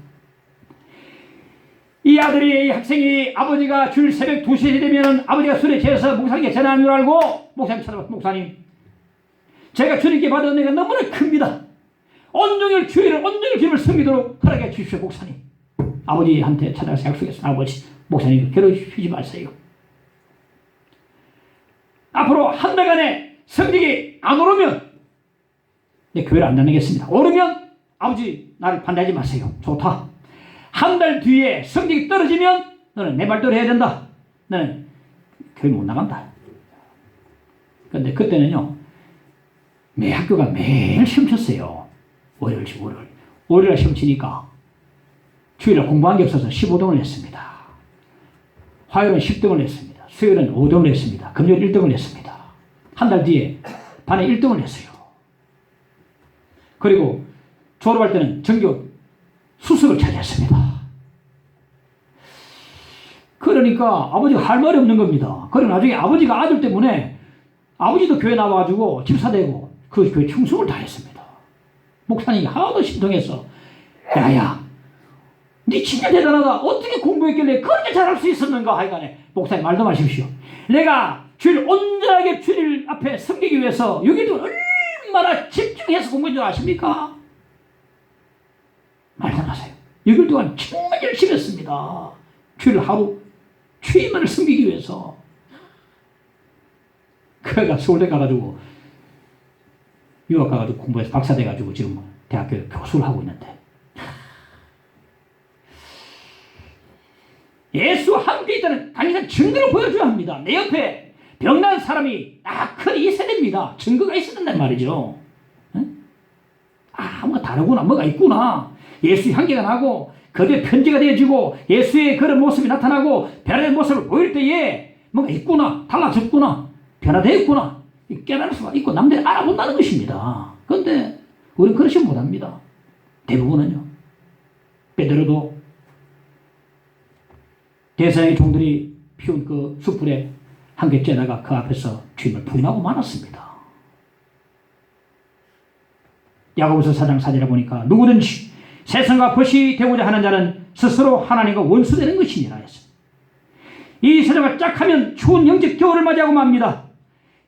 이 아들이, 이 학생이 아버지가 주일 새벽 2시 되면 아버지가 술에 취해서 목사님께 전화하는 줄 알고 목사님 찾아봤어. 목사님, 제가 주님께 받은 은혜가 너무나 큽니다. 온종일 주님을 섬기도록 허락해 주십시오. 목사님, 아버지한테 찾아가서 약속했습니다. 아버지, 목사님 괴로우시지 마세요. 앞으로 한 달간의 성적이 안 오르면 내 교회를 안 다니겠습니다. 오르면 아버지 나를 반대하지 마세요. 좋다. 한 달 뒤에 성적이 떨어지면 너는 내 말대로 해야 된다. 나는 교회 못 나간다. 그런데 그때는요, 매 학교가 매일 시험 쳤어요. 월요일 시험 치니까 주일에 공부한 게 없어서 15등을 냈습니다. 화요일은 10등을 냈습니다. 수요일은 5등을 냈습니다. 금요일 1등을 냈습니다. 한 달 뒤에 반에 1등을 냈어요. 그리고 졸업할 때는 전교 수석을 차지했습니다. 그러니까 아버지가 할 말이 없는 겁니다. 그리고 나중에 아버지가 아들 때문에 아버지도 교회 나와가지고 집사 되고 그 교회 충성을 다했습니다. 목사님이 하도 신통해서 야야 네 진짜 대단하다. 어떻게 공부했길래 그렇게 잘할 수 있었는가 하여간에 목사님 말도 마십시오. 내가 주일 온전하게 주일 앞에 섬기기 위해서 여기도 얼마나 집중해서 공부한 줄 아십니까? 말도 마세요. 6일 동안 정말 열심히 했습니다. 주일 하루 주일만을 섬기기 위해서. 그가 서울대 가가지고 유학 가가지고 공부해서 박사 돼가지고 지금 대학교에 교수를 하고 있는데 예수와 함께 있다는 강력한 증거를 보여줘야 합니다. 내 옆에 병난 사람이 큰 2세대입니다. 증거가 있어야 된단 말이죠. 응? 뭔가 다르구나. 뭐가 있구나. 예수의 향기가 나고 그들의 편지가 되어지고 예수의 그런 모습이 나타나고 변화된 모습을 보일 때에 뭔가 있구나. 달라졌구나. 변화되었구나. 깨달을 수가 있고 남들이 알아본다는 것입니다. 그런데 우리는 그렇지 못합니다. 대부분은요. 베드로도 대사의 종들이 피운 그 숯불에 한개 쬐다가 그 앞에서 주님을 부인하고 말았습니다. 야고보서 4장 4절에 보니까 누구든지 세상과 벗이 되고자 하는 자는 스스로 하나님과 원수되는 것이니라 했습니다. 이 세상을 짝 하면 추운 영적 겨울을 맞이하고 맙니다.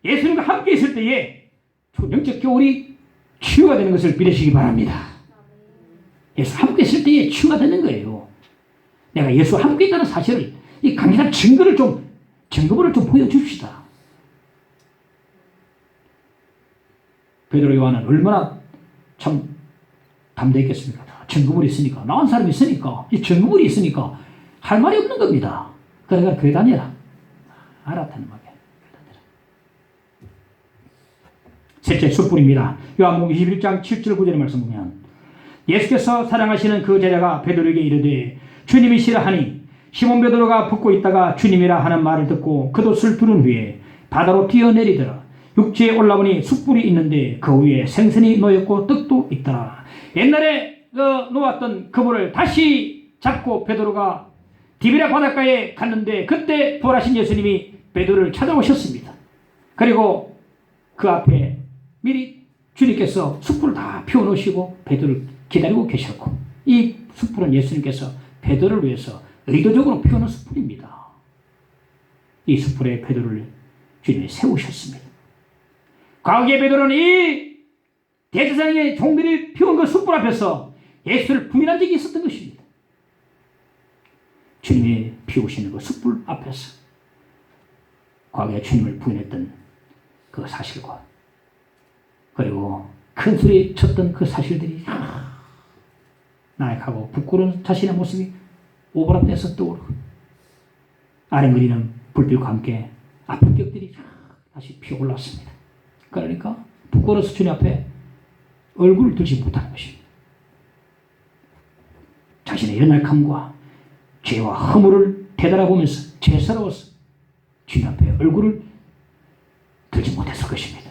예수님과 함께 있을 때에 추운 영적 겨울이 치유가 되는 것을 믿으시기 바랍니다. 예수 함께 있을 때에 치유가 되는 거예요. 내가 예수와 함께 있다는 사실을, 이 강력한 증거를 좀 보여줍시다. 베드로 요한은 얼마나 참 담대했겠습니까? 증거물이 있으니까, 나은 사람이 있으니까, 이 증거물이 있으니까 할 말이 없는 겁니다. 그러니까 교회 다녀라. 알았다는 말이에요. 셋째, 숯불입니다. 요한복음 21장 7절 9절의 말씀 보면 예수께서 사랑하시는 그 제자가 베드로에게 이르되 주님이시라 하니 시몬 베드로가 붙고 있다가 주님이라 하는 말을 듣고 겉옷을 두른 후에 바다로 뛰어내리더라. 육지에 올라오니 숯불이 있는데 그 위에 생선이 놓였고 떡도 있더라. 옛날에 놓았던 그물을 다시 잡고 베드로가 디베랴 바닷가에 갔는데 그때 부활하신 예수님이 베드로를 찾아오셨습니다. 그리고 그 앞에 미리 주님께서 숯불을 다 피워놓으시고 베드로를 기다리고 계셨고, 이 숯불은 예수님께서 베드로를 위해서 의도적으로 피워놓은 숯불입니다. 이 숯불에 베드로를 주님이 세우셨습니다. 과거의 베드로는 이 대제사장의 종들이 피운 그 숯불 앞에서 예수를 부인한 적이 있었던 것입니다. 주님이 피우시는 그 숯불 앞에서 과거에 주님을 부인했던 그 사실과 그리고 큰 소리 쳤던 그 사실들이 나약하고 부끄러운 자신의 모습이 오버랩돼서 떠오르고 아랭거리는 불빛과 함께 아픈 격들이 다시 피어올랐습니다. 그러니까 부끄러워서 주님 앞에 얼굴을 들지 못하는 것입니다. 자신의 연약함과 죄와 허물을 되돌아보면서 죄스러워서 주님 앞에 얼굴을 들지 못했을 것입니다.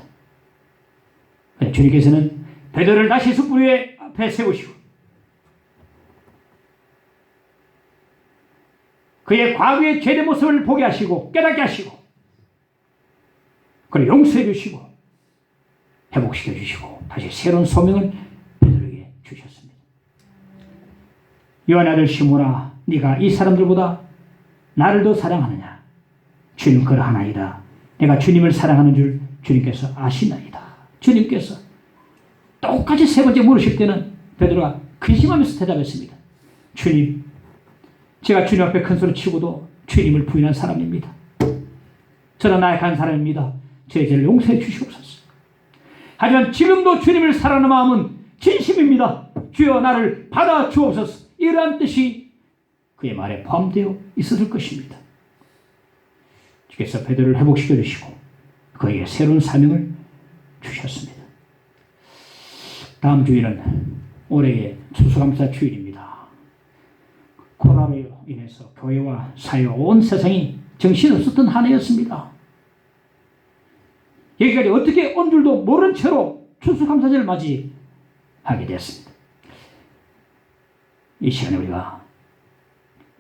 주님께서는 베드로를 다시 숯불 위에 앞에 세우시고 그의 과거의 죄의 모습을 보게 하시고 깨닫게 하시고 그를 용서해 주시고 회복시켜 주시고 다시 새로운 소명을 베드로에게 주셨습니다. 요한의 아들 시몬아, 네가 이 사람들보다 나를 더 사랑하느냐? 주님 그러하나이다. 내가 주님을 사랑하는 줄 주님께서 아시나이다. 주님께서 똑같이 세 번째 물으실 때는 베드로가 근심하면서 대답했습니다. 주님, 제가 주님 앞에 큰 소리 치고도 주님을 부인한 사람입니다. 저는 나약한 사람입니다. 제 죄를 용서해 주시옵소서. 하지만 지금도 주님을 사랑하는 마음은 진심입니다. 주여 나를 받아 주옵소서. 이러한 뜻이 그의 말에 포함되어 있었을 것입니다. 주께서 베드로를 회복시켜 주시고 그에게 새로운 사명을 주셨습니다. 다음 주일은 올해의 추수감사 주일입니다. 코로나로 인해서 교회와 사회와 온 세상이 정신없었던 한 해였습니다. 여기까지 어떻게 온 줄도 모른 채로 추수감사절을 맞이하게 되었습니다. 이 시간에 우리가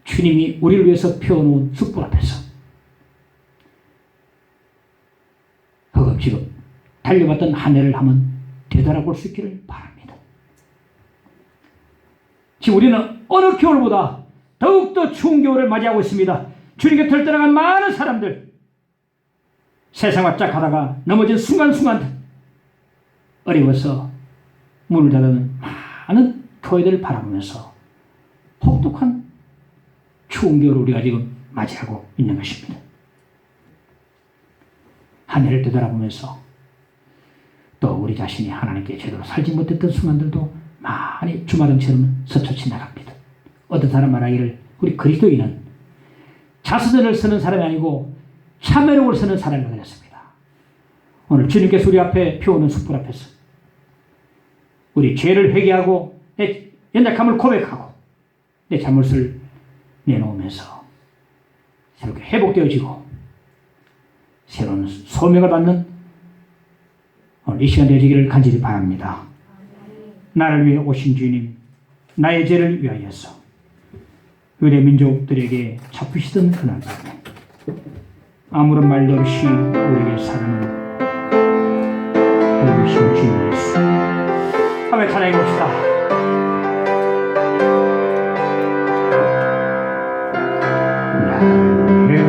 주님이 우리를 위해서 펴놓은 숯불 앞에서 허겁지겁 달려봤던 한 해를 한번 되돌아볼 수 있기를 바랍니다. 지금 우리는 어느 겨울보다 더욱더 추운 겨울을 맞이하고 있습니다. 주님 곁을 떠나간 많은 사람들, 세상과 짝하다가 넘어진 순간순간 어려워서 문을 닫는 많은 교회들을 바라보면서 혹독한 추운 겨울을 우리가 지금 맞이하고 있는 것입니다. 한 해를 되돌아보면서 또 우리 자신이 하나님께 제대로 살지 못했던 순간들도 많이 주마등처럼 스쳐 지나갑니다. 어떤 사람 말하기를 우리 그리스도인은 자수전을 쓰는 사람이 아니고 참회록을 쓰는 사람이 되었습니다. 오늘 주님께서 우리 앞에 피우는 숯불 앞에서 우리 죄를 회개하고 내 연약함을 고백하고 내 잘못을 내놓으면서 새롭게 회복되어지고 새로운 소명을 받는 오늘 이 시간 되시기를 간절히 바랍니다. 나를 위해 오신 주님, 나의 죄를 위하여서 유대 민족들에게 잡히시던 그날 밤에 아무런 말도 없이 우리에게 사랑을 보여주신 주님 예수, 한번 찬양해 봅시다. 나를 위해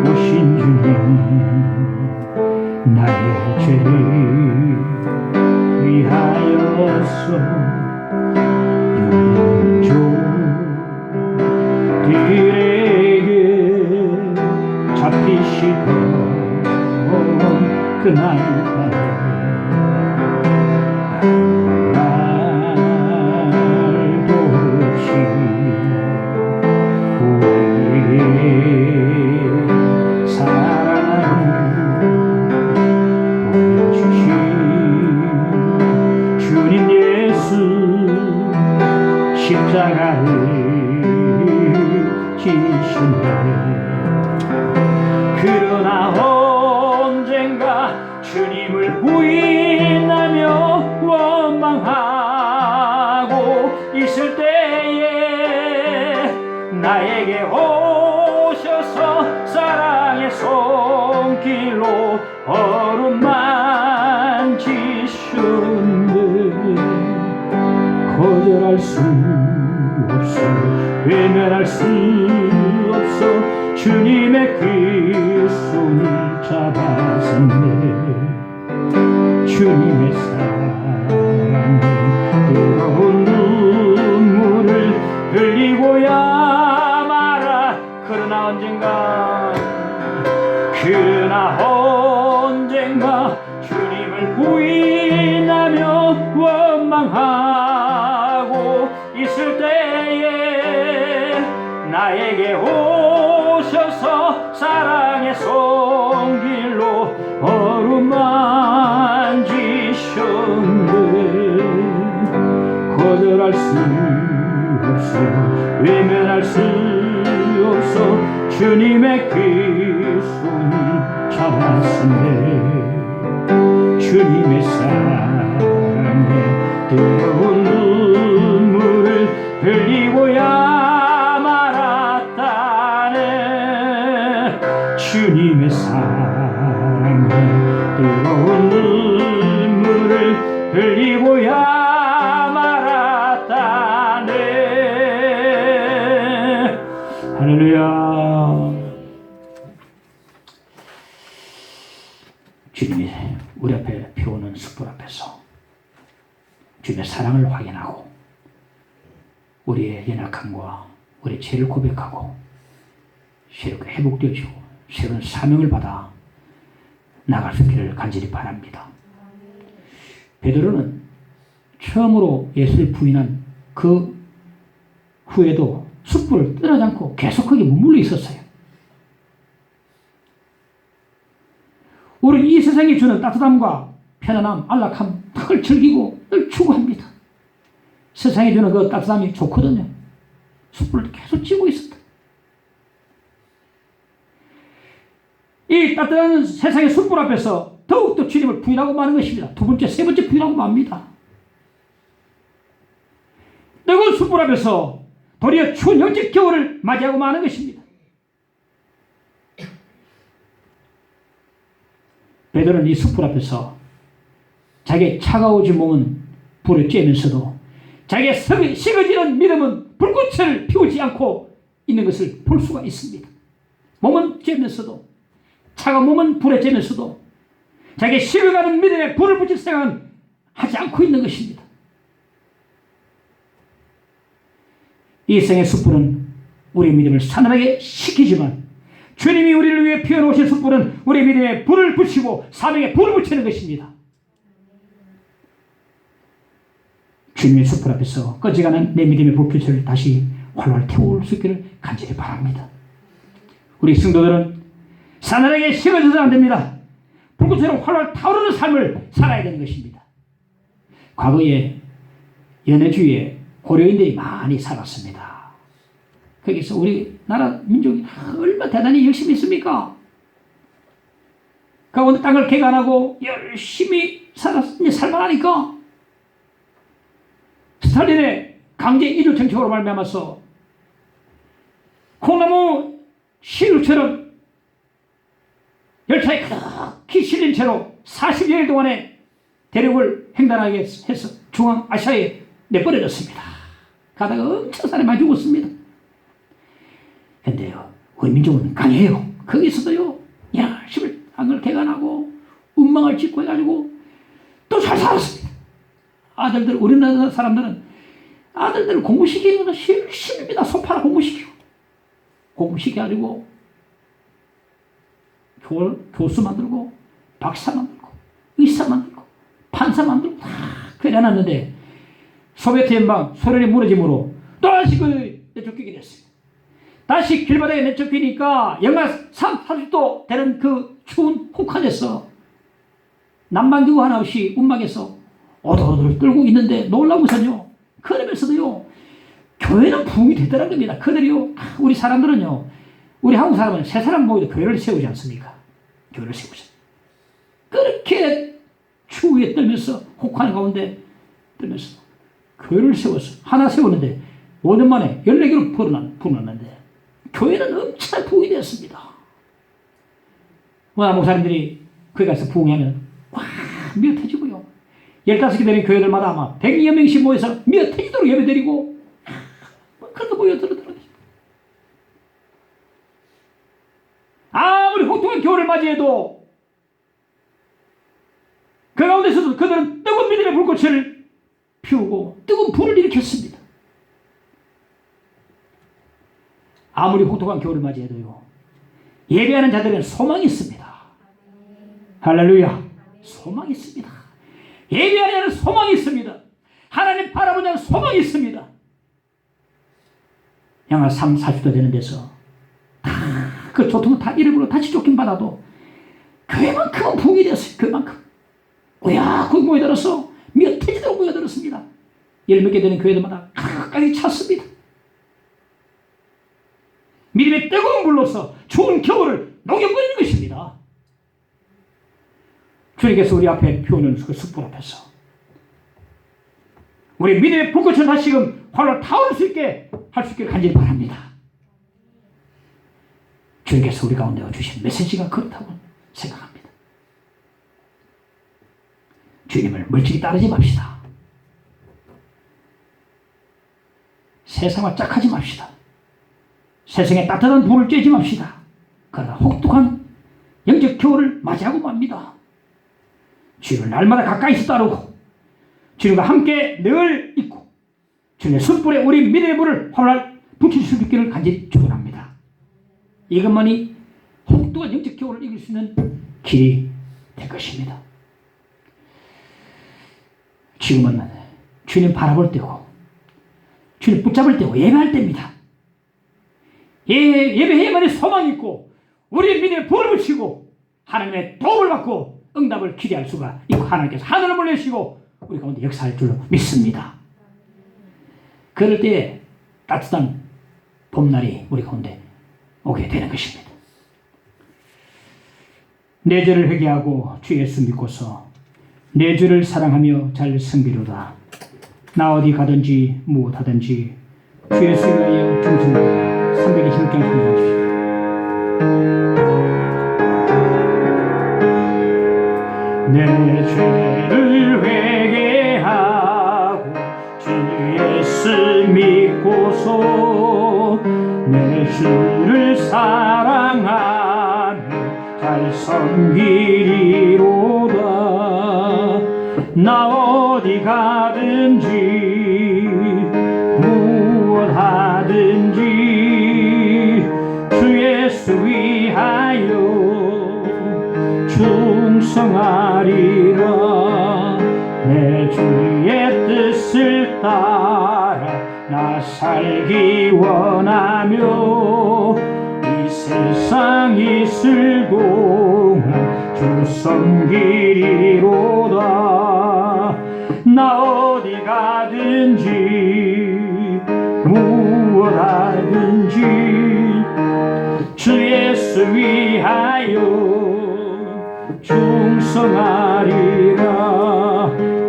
오신 주님, 나의 죄를 위하여서 유대인들에게 잡히시던 그날 밤에 말도 없이 우리에게 사랑을 보여주신 주님 예수, 십자가를 지셨네. 그러나 언젠가 주님을 부인하며 원망하고 있을 때에 나에게 오셔서 사랑의 손길로 얼음 만지셨네. 거절할 수 없어, 외면할 수 없어, 주님의 그 손을 잡았네. 주님의 사랑에 뜨거운 눈물을 흘리고야 말아. 그러나 언젠가 주님을 부인하며 원망하고 있을 때에 나에게 오셔서 사랑의 손길로 얼음 만지셨네. 거절할 수 없어, 외면할 수 없어, 주님의 그 손을 잡았네. 주님의 사랑에 뜨거운 눈물을 흘리고야 말았다네. 주님의 사랑에 뜨거운 눈물을 흘리고야 말았다네. 할렐루야. 주님이 우리 앞에 피우는 숯불 앞에서 주님의 사랑을 확인하고 우리의 연약함과 우리의 죄를 고백하고 새롭게 회복되어지고 새로운 사명을 받아 나갈 수 있기를 간절히 바랍니다. 베드로는 처음으로 예수를 부인한 그 후에도 숯불을 떠나지 않고 계속 거기에 머물러 있었어요. 우리는 이 세상이 주는 따뜻함과 편안함, 안락함, 탁을 즐기고 늘 추구합니다. 세상이 주는 그 따뜻함이 좋거든요. 숯불을 계속 쥐고 있었다. 이 따뜻한 세상의 숯불 앞에서 더욱더 주님을 부인하고 마는 것입니다. 두 번째, 세 번째 부인하고 맙니다. 뜨거운 숯불 앞에서 도리어 추운 영적 겨울을 맞이하고 마는 것입니다. 베드로는 이 숯불 앞에서 자기의 차가워진 몸은 불을 쬐면서도 자기의 식어지는 믿음은 불꽃을 피우지 않고 있는 것을 볼 수가 있습니다. 몸은 쬐면서도, 차가운 몸은 불에 쬐면서도 자기의 식어가는 믿음에 불을 붙일 생각은 하지 않고 있는 것입니다. 이 생의 숯불은 우리의 믿음을 사나하게 식히지만 주님이 우리를 위해 피워놓으신 숯불은 우리의 믿음에 불을 붙이고 사명에 불을 붙이는 것입니다. 주님의 숯불 앞에서 꺼져가는 내 믿음의 불빛을 다시 활활 태울 수 있기를 간절히 바랍니다. 우리 성도들은 사나하게 식어져서는 안 됩니다. 불꽃처럼 활활 타오르는 삶을 살아야 되는 것입니다. 과거에 연해주의에 고려인들이 많이 살았습니다. 거기서 우리나라 민족이 얼마나 대단히 열심히 했습니까? 그 어느 땅을 개간하고 열심히 살만하니까 스탈린의 강제 이주 정책으로 말미암아서 콩나무 시루처럼 열차에 크게 실린 채로 40여일 동안의 대륙을 횡단하게 해서 중앙아시아에 내버려졌습니다. 가다가 엄청 사람이 많이 죽었습니다. 근데요, 우리 민족은 강해요. 거기서도요, 열심히 땅을 개간하고 운망을 짓고 해가지고 또 잘 살았습니다. 아들들, 우리나라 사람들은 아들들을 공부시키는 건 열심입니다. 소파나 공부시키고. 공부시켜가지고 교수 만들고, 박사 만들고, 의사 만들고, 판사 만들고 다 그려놨는데 소비에트 연방, 소련이 무너짐으로 또다시 내쫓기게 됐어요. 다시 길바닥에 내쫓기니까 영하 30도 되는 그 추운 혹한에서 난방기구 하나 없이 운막에서 오돌오돌 떨고 있는데 놀라운 것은요, 그러면서도요, 교회는 부흥이 되더라는 겁니다. 그들이요, 우리 사람들은요, 우리 한국 사람은 세 사람 모여도 교회를 세우지 않습니까? 교회를 세우지. 그렇게 추위에 떨면서, 혹한 가운데 떨면서 교회를 세웠어. 하나 세웠는데 5년 만에 14개로 불어났는데 교회는 엄청난 부흥이 되었습니다. 워낙 목사님들이 거기 가서 부흥하면 와, 미어 터지고요. 15개 되는 교회들마다 아마 100여 명씩 모여서 미어 터지도록 예배드리고 그렇게 모여들더라고요. 아무리 혹독한 겨울을 맞이해도 그 가운데서도 그들은 뜨거운 믿음의 불꽃을 피우고 뜨거운 불을 일으켰습니다. 아무리 혹독한 겨울을 맞이해도요, 예배하는 자들은 소망이 있습니다. 할렐루야. 소망이 있습니다. 예배하는 자는 소망이 있습니다. 하나님 바라보는 자는 소망이 있습니다. 영하 40도 되는 데서 그 조통을 다 잃어버리고 다시 쫓김 받아도 그만큼은 부흥이 되었어요. 그만큼. 오야, 거기 모여들어서 미어 터지도록 모여들었습니다. 10몇 개 되는 교회들마다 가까이 찼습니다. 믿음의 뜨거운 불로서 추운 겨울을 녹여버리는 것입니다. 주님께서 우리 앞에 피우는 그 숯불 앞에서 우리 믿음의 불꽃을 다시금 활로 타올 수 있게 할 수 있게 간절히 바랍니다. 주님께서 우리 가운데 주신 메시지가 그렇다고 생각합니다. 주님을 멀찍이 따르지 맙시다. 세상과 짝하지 맙시다. 세상에 따뜻한 불을 쬐지 맙시다. 그러나 혹독한 영적 겨울을 맞이하고 맙니다. 주님을 날마다 가까이서 따르고 주님과 함께 늘 있고 주님의 숯불에 우리 믿음의 불을 활활 붙일 수 있기를 간절히 축원합니다. 이것만이 혹독한 영적 겨울을 이길 수 있는 길이 될 것입니다. 지금은 주님 바라볼 때고 주님 붙잡을 때고 예배할 때입니다. 예배해야만이 소망이 있고 우리의 믿음에 불을 붙이고 하나님의 도움을 받고 응답을 기대할 수가 있고 하나님께서 하늘을 물려주시고 우리 가운데 역사할 줄로 믿습니다. 그럴 때 따뜻한 봄날이 우리 가운데 오게 되는 것입니다. 내 죄를 회개하고 주 예수 믿고서 내 주를 사랑하며 잘 섬기로다. 나 어디 가든지 무엇하든지 주 예수 위하여 충성하라. 326장 감사합니다. 내 죄를 회개하고 주 예수 믿고서 내 주를 사랑하며 잘 섬기리로다. 나 어디 가든지 무엇하든지 주 예수 위하여 충성하리라. 내 주의 뜻을 따라 나 살기 원하며 이 세상 있을 동안 주 섬기리로다. 나 어디 가든지 무엇하든지 주 예수 위하여 충성하리라.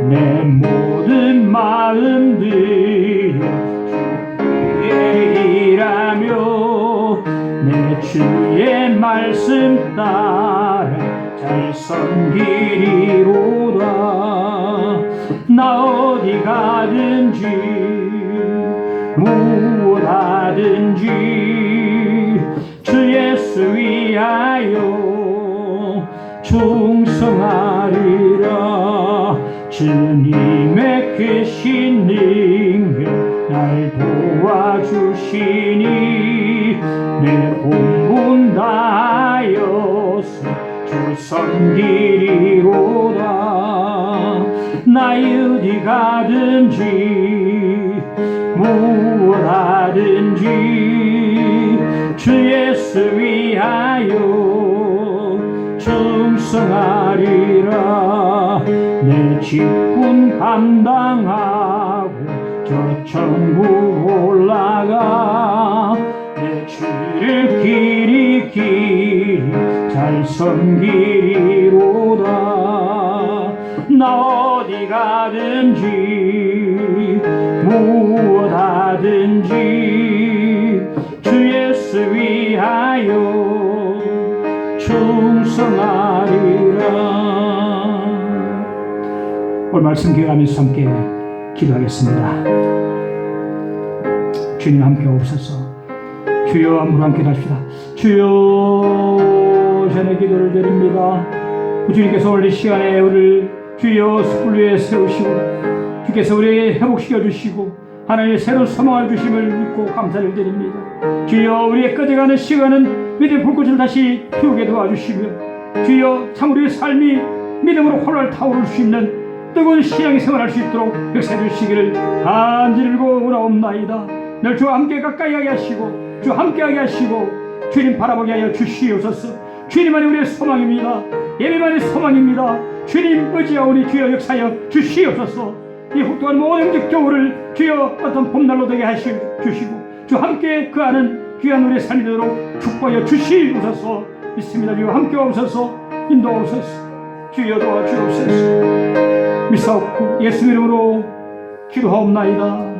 내 모든 마음 들여 주의 일하며 내 주의 말씀 따라 잘 섬기리로다. 나 어디 가든지 무엇하든지 주 예수 위하여 충성하리라. 주님의 크신 능력 날 도와주시니 내 본분 다하여서 주 섬기리로다. 나 어디 가든지 무엇하든지 주 예수 위하여 충성하리라. 내 직분 감당하고 저 천국 올라가 내 주를 길이 잘 섬기리로다. 나 어디 가든지 무엇하든지 주 예수 위하여 충성하리라. 오늘 말씀 기억하면서 함께 기도하겠습니다. 주님 함께 오셔서 주여 한번 함께 합시다. 주여 전의 기도를 드립니다. 주님께서 오늘 이 시간에 우리를 주여 숯불 위에 세우시고 주께서 우리에게 회복시켜 주시고 하나님의 새로운 소망을 주심을 믿고 감사를 드립니다. 주여 우리의 꺼져가는 시간은 믿음의 불꽃을 다시 피우게 도와주시며 주여 참 우리의 삶이 믿음으로 활활 타오를 수 있는 뜨거운 신앙이 생활할 수 있도록 역사해 주시기를 간절히 원하옵나이다. 늘 주와 함께 가까이 하게 하시고 주와 함께 하게 하시고 주님 바라보게 하여 주시옵소서. 주님만이 우리의 소망입니다. 예배만이 소망입니다. 주님 의지하오니 주여 역사하여 주시옵소서. 이 혹독한 모든 영적 겨울을 주여 어떤 봄날로 되게 주시고 주 함께 그하는 귀한 우리의 삶이 되도록 축복하여 주시옵소서. 믿습니다. 주여 함께 오셔서 인도하옵소서. 주여 도와주옵소서. 미사옵고 예수 이름으로 기도하옵나이다.